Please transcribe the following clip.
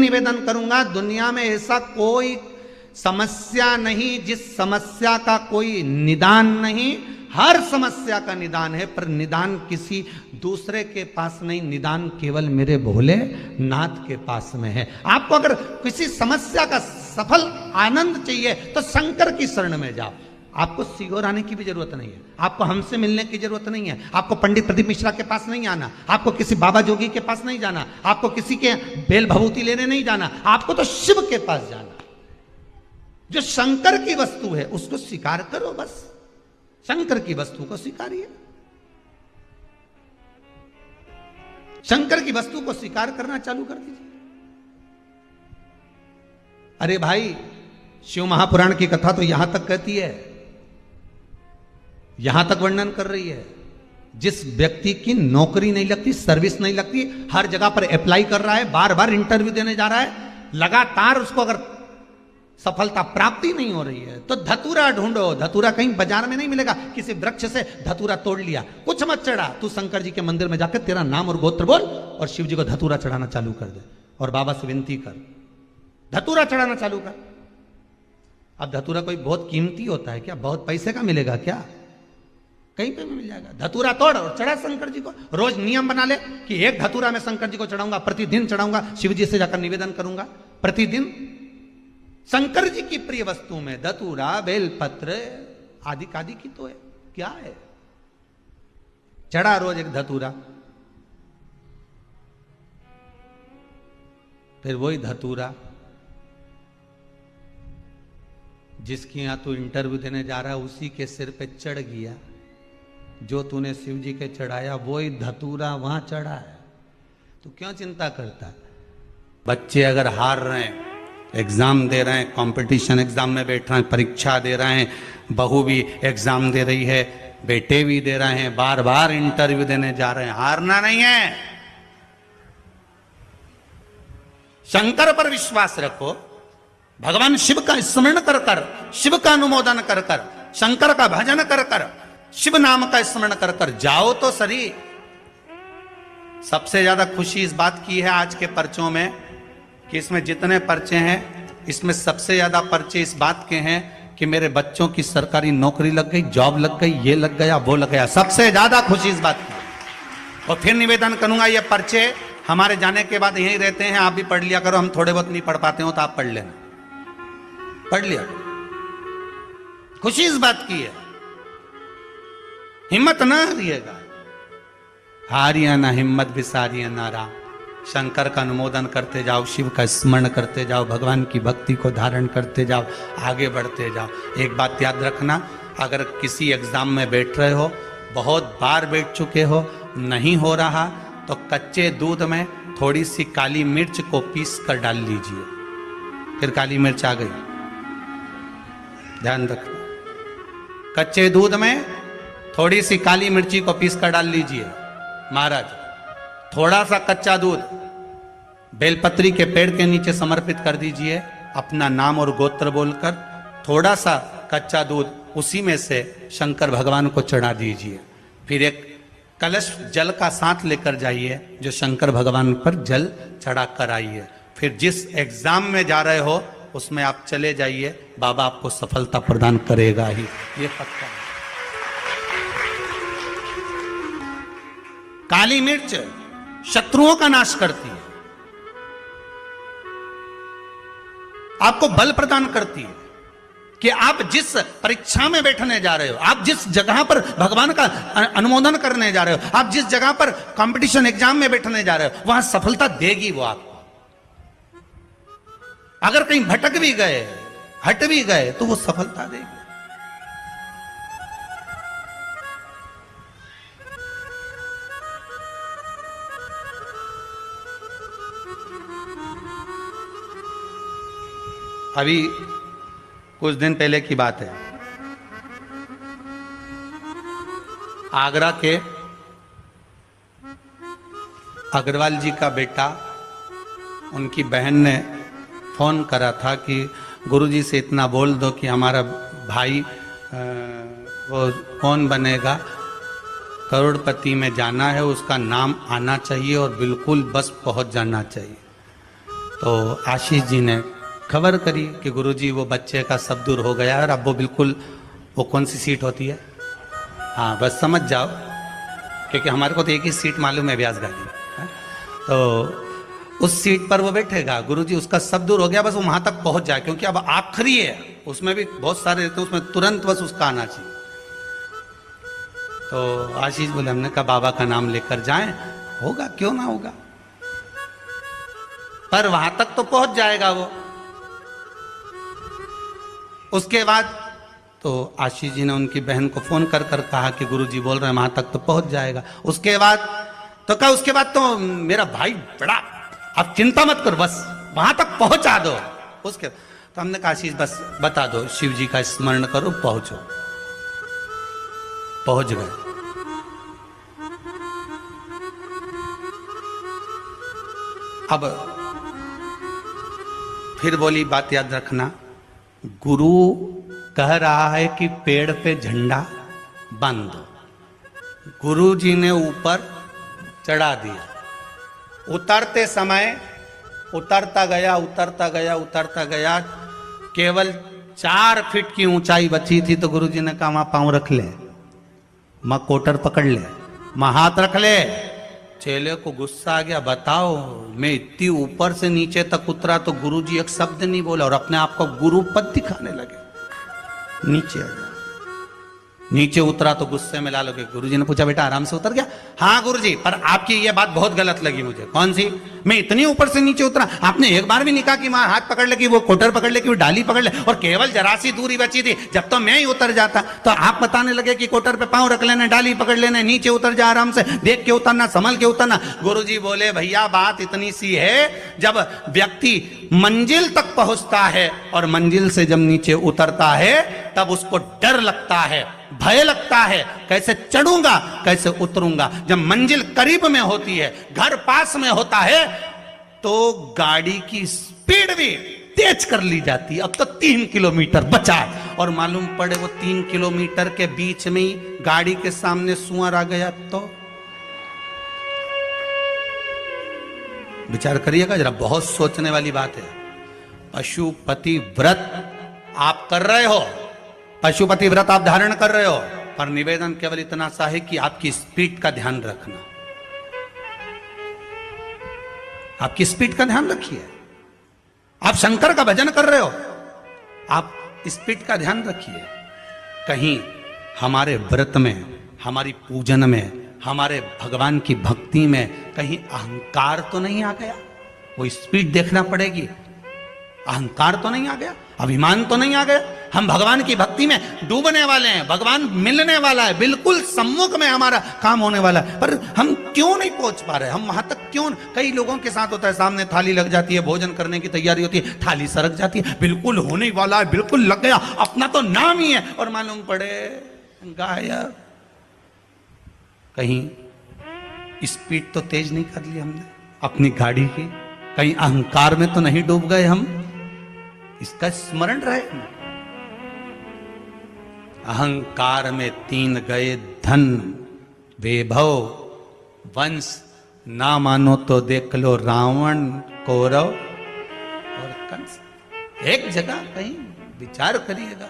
निवेदन करूंगा, दुनिया में ऐसा कोई समस्या नहीं जिस समस्या का कोई निदान नहीं। हर समस्या का निदान है, पर निदान किसी दूसरे के पास नहीं, निदान केवल मेरे भोले नाथ के पास में है। आपको अगर किसी समस्या का सफल आनंद चाहिए तो शंकर की शरण में जाओ। आपको सीहोर आने की भी जरूरत नहीं है, आपको हमसे मिलने की जरूरत नहीं है, आपको पंडित प्रदीप मिश्रा के पास नहीं आना, आपको किसी बाबा जोगी के पास नहीं जाना, आपको किसी के बेल भभूति लेने नहीं जाना, आपको तो शिव के पास जाना। जो शंकर की वस्तु है उसको स्वीकार करो, बस शंकर की वस्तु को स्वीकारिए। शंकर की वस्तु को स्वीकार करना चालू कर दीजिए। अरे भाई, शिव महापुराण की कथा तो यहां तक कहती है, यहां तक वर्णन कर रही है, जिस व्यक्ति की नौकरी नहीं लगती, सर्विस नहीं लगती, हर जगह पर अप्लाई कर रहा है, बार बार इंटरव्यू देने जा रहा है, लगातार उसको अगर सफलता प्राप्ति नहीं हो रही है तो धतूरा ढूंढो। धतूरा कहीं बाजार में नहीं मिलेगा, किसी वृक्ष से धतूरा तोड़ लिया, कुछ मत चढ़ा, तू शंकर जी के मंदिर में जाकर तेरा नाम और गोत्र बोल और शिव जी को धतूरा चढ़ाना चालू कर दे और बाबा से विनती कर, धतूरा चढ़ाना चालू कर। अब धतूरा कोई बहुत कीमती होता है क्या? बहुत पैसे का मिलेगा क्या? कहीं पे भी मिल जाएगा। धतूरा तोड़ और चढ़ा शंकर जी को। रोज नियम बना ले कि एक धतूरा मैं शंकर जी को चढ़ाऊंगा, प्रतिदिन चढ़ाऊंगा, शिव जी से जाकर निवेदन करूंगा प्रतिदिन। शंकर जी की प्रिय वस्तु में धतूरा, बेलपत्र आदि आदि की तो है, क्या है? चढ़ा रोज एक धतूरा, फिर वही धतूरा जिसकी यहां तू इंटरव्यू देने जा रहा है उसी के सिर पे चढ़ गया। जो तूने शिव जी के चढ़ाया वही धतूरा वहां चढ़ा है, तू क्यों चिंता करता है? बच्चे अगर हार रहे हैं, एग्जाम दे रहे हैं, कंपटीशन एग्जाम में बैठ रहे हैं, परीक्षा दे रहे हैं, बहू भी एग्जाम दे रही है, बेटे भी दे रहे हैं, बार बार इंटरव्यू देने जा रहे हैं, हारना नहीं है। शंकर पर विश्वास रखो, भगवान शिव का स्मरण कर कर, शिव का अनुमोदन कर कर, शंकर का भजन कर कर, शिव नाम का स्मरण कर कर जाओ तो सही। सबसे ज्यादा खुशी इस बात की है आज के पर्चों में कि इसमें जितने पर्चे हैं, इसमें सबसे ज्यादा पर्चे इस बात के हैं कि मेरे बच्चों की सरकारी नौकरी लग गई, जॉब लग गई, ये लग गया, वो लग गया। सबसे ज्यादा खुशी इस बात की। और फिर निवेदन करूंगा, ये पर्चे हमारे जाने के बाद यहीं रहते हैं, आप भी पढ़ लिया करो। हम थोड़े बहुत नहीं पढ़ पाते हो तो आप पढ़ लेना, पढ़ लिया। खुशी इस बात की है, हिम्मत ना हारिएगा। हारिया ना हिम्मत, विसारिया ना राम। शंकर का अनुमोदन करते जाओ, शिव का स्मरण करते जाओ, भगवान की भक्ति को धारण करते जाओ, आगे बढ़ते जाओ। एक बात याद रखना, अगर किसी एग्जाम में बैठ रहे हो, बहुत बार बैठ चुके हो, नहीं हो रहा, तो कच्चे दूध में थोड़ी सी काली मिर्च को पीस कर डाल लीजिए। फिर काली मिर्च आ गई, ध्यान रखना। कच्चे दूध में थोड़ी सी काली मिर्ची को पीस कर डाल लीजिए। महाराज, थोड़ा सा कच्चा दूध बेलपत्री के पेड़ के नीचे समर्पित कर दीजिए, अपना नाम और गोत्र बोलकर। थोड़ा सा कच्चा दूध उसी में से शंकर भगवान को चढ़ा दीजिए। फिर एक कलश जल का साथ लेकर जाइए, जो शंकर भगवान पर जल चढ़ा कर आइए। फिर जिस एग्जाम में जा रहे हो उसमें आप चले जाइए, बाबा आपको सफलता प्रदान करेगा ही, ये पक्का। काली मिर्च शत्रुओं का नाश करती है, आपको बल प्रदान करती है कि आप जिस परीक्षा में बैठने जा रहे हो, आप जिस जगह पर भगवान का अनुमोदन करने जा रहे हो, आप जिस जगह पर कंपटीशन एग्जाम में बैठने जा रहे हो, वहां सफलता देगी वो आपको। अगर कहीं भटक भी गए, हट भी गए, तो वो सफलता देगी। अभी कुछ दिन पहले की बात है, आगरा के अग्रवाल जी का बेटा, उनकी बहन ने फोन करा था कि गुरुजी से इतना बोल दो कि हमारा भाई वो कौन बनेगा, करोड़पति में जाना है, उसका नाम आना चाहिए और बिल्कुल बस पहुंच जाना चाहिए। तो आशीष जी ने खबर करी कि गुरुजी वो बच्चे का सब दूर हो गया और अब वो बिल्कुल, वो कौन सी सीट होती है, हाँ बस समझ जाओ, क्योंकि हमारे को तो एक ही सीट मालूम है व्यास गाड़ी है? तो उस सीट पर वो बैठेगा, गुरुजी उसका सब दूर हो गया, बस वो वहां तक पहुंच जाए, क्योंकि अब आखिरी है, उसमें भी बहुत सारे रहते हैं, उसमें तुरंत बस उसका आना चाहिए। तो आशीष बोले, हमने कहा बाबा का नाम लेकर जाएं, होगा क्यों ना होगा, पर वहां तक तो पहुंच जाएगा वो। उसके बाद तो आशीष जी ने उनकी बहन को फोन कर कर कहा कि गुरुजी बोल रहे हैं वहां तक तो पहुंच जाएगा। उसके बाद तो कहा, उसके बाद तो मेरा भाई बड़ा, आप चिंता मत करो, बस वहां तक पहुंचा दो। उसके तो हमने कहा आशीष बस बता दो, शिव जी का स्मरण करो, पहुंचो। पहुंच गए। अब फिर बोली बात याद रखना, गुरु कह रहा है कि पेड़ पे झंडा बांध दो, गुरु जी ने ऊपर चढ़ा दिया। उतरते समय उतरता गया उतरता गया उतरता गया, केवल 4 फीट की ऊंचाई बची थी, तो गुरु जी ने कहा वहां पांव रख ले, मां कोटर पकड़ ले, मां हाथ रख ले। चेले को गुस्सा आ गया, बताओ मैं इतनी ऊपर से नीचे तक उतरा तो गुरुजी एक शब्द नहीं बोला और अपने आप को गुरु पद दिखाने लगे। नीचे आ गया, नीचे उतरा तो गुस्से में लाल हो गए। गुरुजी ने पूछा बेटा आराम से उतर गया? हाँ गुरुजी, पर आपकी ये बात बहुत गलत लगी मुझे। कौन सी? मैं इतनी ऊपर से नीचे उतरा, आपने एक बार भी नहीं कहा कि वहां हाथ पकड़ ले, कि वो कोटर पकड़ ले, कि वो डाली पकड़ ले, और केवल जरा सी दूरी बची थी, जब तो मैं ही उतर जाता। तो आप बताने लगे कि कोटर पे पांव रख लेना, डाली पकड़ लेना, नीचे उतर जा आराम से, देख के उतरना, संभल के उतरना। गुरुजी बोले भैया बात इतनी सी है, जब व्यक्ति मंजिल तक पहुंचता है और मंजिल से जब नीचे उतरता है तब उसको डर लगता है, भय लगता है, कैसे चढ़ूंगा कैसे उतरूंगा। जब मंजिल करीब में होती है, घर पास में होता है, तो गाड़ी की स्पीड भी तेज कर ली जाती है। अब तो 3 किलोमीटर बचा है और मालूम पड़े वो 3 किलोमीटर के बीच में ही गाड़ी के सामने सुअर आ गया, तो विचार करिएगा जरा, बहुत सोचने वाली बात है। पशुपति व्रत आप कर रहे हो, पशुपति व्रत आप धारण कर रहे हो, पर निवेदन केवल इतना सा है कि आपकी स्पीड का ध्यान रखना, आपकी स्पीड का ध्यान रखिए। आप शंकर का भजन कर रहे हो, आप स्पीड का ध्यान रखिए। कहीं हमारे व्रत में, हमारी पूजन में, हमारे भगवान की भक्ति में कहीं अहंकार तो नहीं आ गया? वो स्पीड देखना पड़ेगी। अहंकार तो नहीं आ गया, अभिमान तो नहीं आ गया? हम भगवान की भक्ति में डूबने वाले हैं, भगवान मिलने वाला है, बिल्कुल सम्मुख में हमारा काम होने वाला है, पर हम क्यों नहीं पहुंच पा रहे? हम वहां तक क्यों? कई लोगों के साथ होता है, सामने थाली लग जाती है, भोजन करने की तैयारी होती है, थाली सरक जाती है, बिल्कुल होने वाला है, बिल्कुल लग गया, अपना तो नाम ही है, और मालूम पड़े गायब। कहीं स्पीड तो तेज नहीं कर ली हमने अपनी गाड़ी की? कहीं अहंकार में तो नहीं डूब गए हम? इसका स्मरण रहे। अहंकार में 3 गए धन, वैभव, वंश, ना मानो तो देख लो रावण, कौरव और कंस। एक जगह कहीं विचार करिएगा।